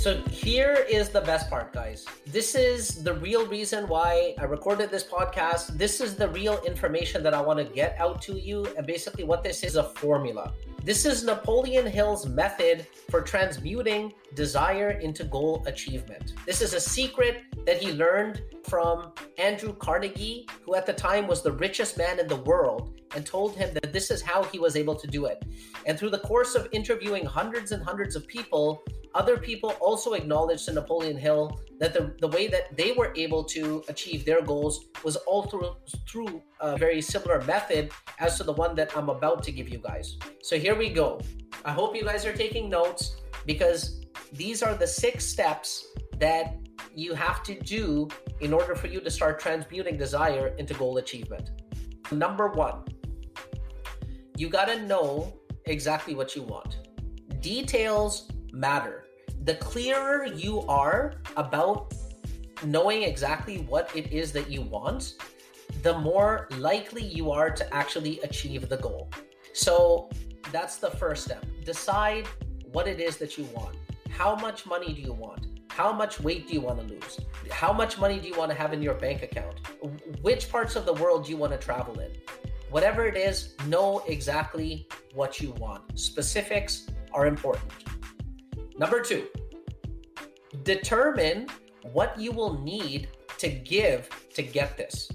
So here is the best part, guys. This is the real reason why I recorded this podcast. This is the real information that I want to get out to you. And basically what this is a formula. This is Napoleon Hill's method for transmuting desire into goal achievement. This is a secret that he learned from Andrew Carnegie, who at the time was the richest man in the world, and told him that this is how he was able to do it. And through the course of interviewing hundreds and hundreds of people, other people also acknowledged to Napoleon Hill that the way that they were able to achieve their goals was all through a very similar method as to the one that I'm about to give you guys. So here we go. I hope you guys are taking notes, because these are the 6 steps that you have to do in order for you to start transmuting desire into goal achievement. Number 1, you got to know exactly what you want. Details matter. The clearer you are about knowing exactly what it is that you want, the more likely you are to actually achieve the goal. So that's the first step. Decide what it is that you want. How much money do you want? How much weight do you want to lose? How much money do you want to have in your bank account? Which parts of the world do you want to travel in? Whatever it is, know exactly what you want. Specifics are important. Number 2, determine what you will need to give to get this.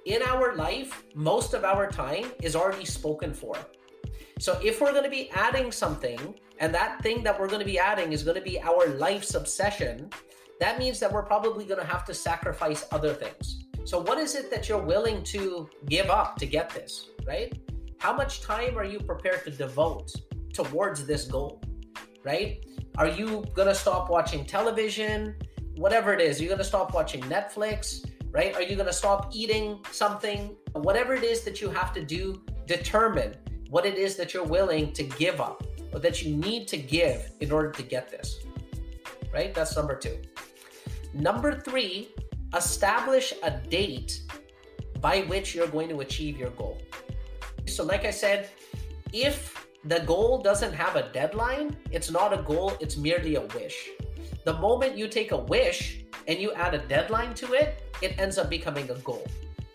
In our life, most of our time is already spoken for. So if we're going to be adding something, and that thing that we're going to be adding is going to be our life's obsession, that means that we're probably going to have to sacrifice other things. So what is it that you're willing to give up to get this, right? How much time are you prepared to devote towards this goal, right? Are you going to stop watching television? Whatever it is, you're going to stop watching Netflix, right? Are you going to stop eating something? Whatever it is that you have to do, determine what it is that you're willing to give up or that you need to give in order to get this, right? That's number 2. Number 3, establish a date by which you're going to achieve your goal. So like I said, if the goal doesn't have a deadline, it's not a goal, it's merely a wish. The moment you take a wish and you add a deadline to it, it ends up becoming a goal.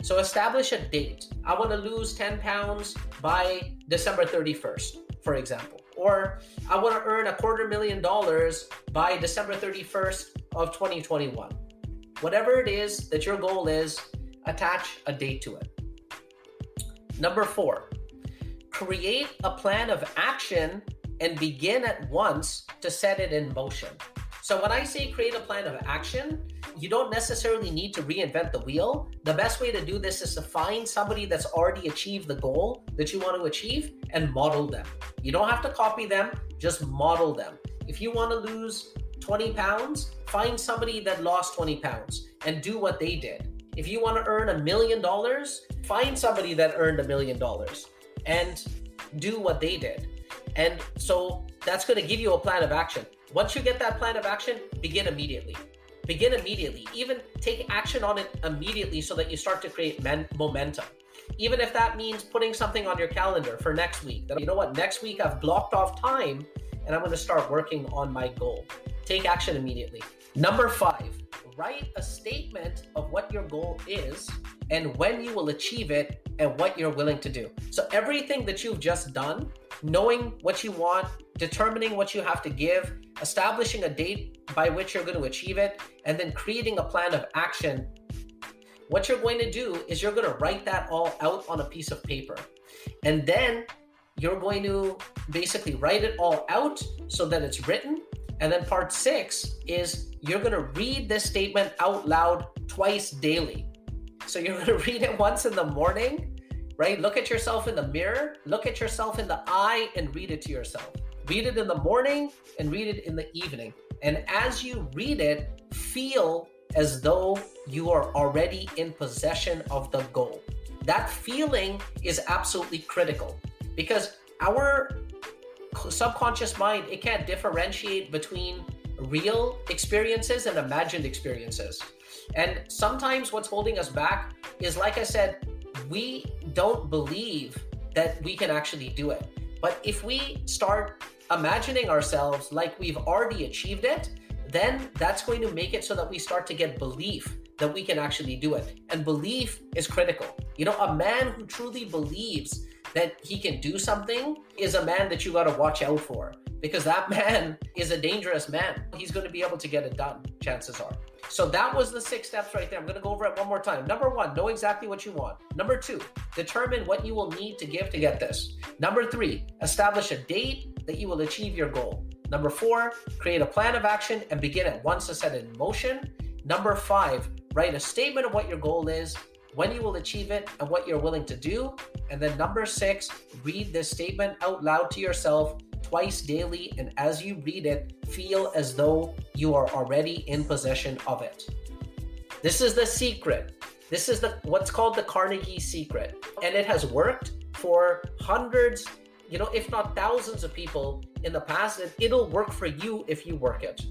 So establish a date. I want to lose 10 pounds by December 31st, for example. Or I want to earn $250,000 by December 31st of 2021. Whatever it is that your goal is, attach a date to it. Number 4, create a plan of action and begin at once to set it in motion. So when I say create a plan of action, you don't necessarily need to reinvent the wheel. The best way to do this is to find somebody that's already achieved the goal that you want to achieve and model them. You don't have to copy them, just model them. If you want to lose 20 pounds, find somebody that lost 20 pounds and do what they did. If you want to earn $1 million, find somebody that earned $1 million and do what they did. And so that's going to give you a plan of action. Once you get that plan of action, begin immediately. Begin immediately. Even take action on it immediately so that you start to create momentum. Even if that means putting something on your calendar for next week. That, you know what, next week I've blocked off time and I'm going to start working on my goal. Take action immediately. Number 5, write a statement of what your goal is and when you will achieve it and what you're willing to do. So everything that you've just done, knowing what you want, determining what you have to give, establishing a date by which you're going to achieve it, and then creating a plan of action. What you're going to do is you're going to write that all out on a piece of paper. And then you're going to basically write it all out so that it's written. And then part 6 is you're going to read this statement out loud twice daily. So you're going to read it once in the morning, right? Look at yourself in the mirror, look at yourself in the eye and read it to yourself. Read it in the morning and read it in the evening. And as you read it, feel as though you are already in possession of the goal. That feeling is absolutely critical because our subconscious mind, it can't differentiate between real experiences and imagined experiences. And sometimes what's holding us back is, like I said, we don't believe that we can actually do it. But if we start imagining ourselves like we've already achieved it, then that's going to make it so that we start to get belief that we can actually do it. And belief is critical. You know, a man who truly believes that he can do something is a man that you got to watch out for, because that man is a dangerous man. He's going to be able to get it done, chances are. So that was the 6 steps right there. I'm going to go over it one more time. Number 1, know exactly what you want. Number 2, determine what you will need to give to get this. Number 3, establish a date that you will achieve your goal. Number 4, create a plan of action and begin at once to set it in motion. Number 5, write a statement of what your goal is, when you will achieve it, and what you're willing to do. And then number 6, read this statement out loud to yourself twice daily, and as you read it, feel as though you are already in possession of it. This is the secret. This is what's called the Carnegie Secret, and it has worked for hundreds, if not thousands of people in the past, and it'll work for you if you work it.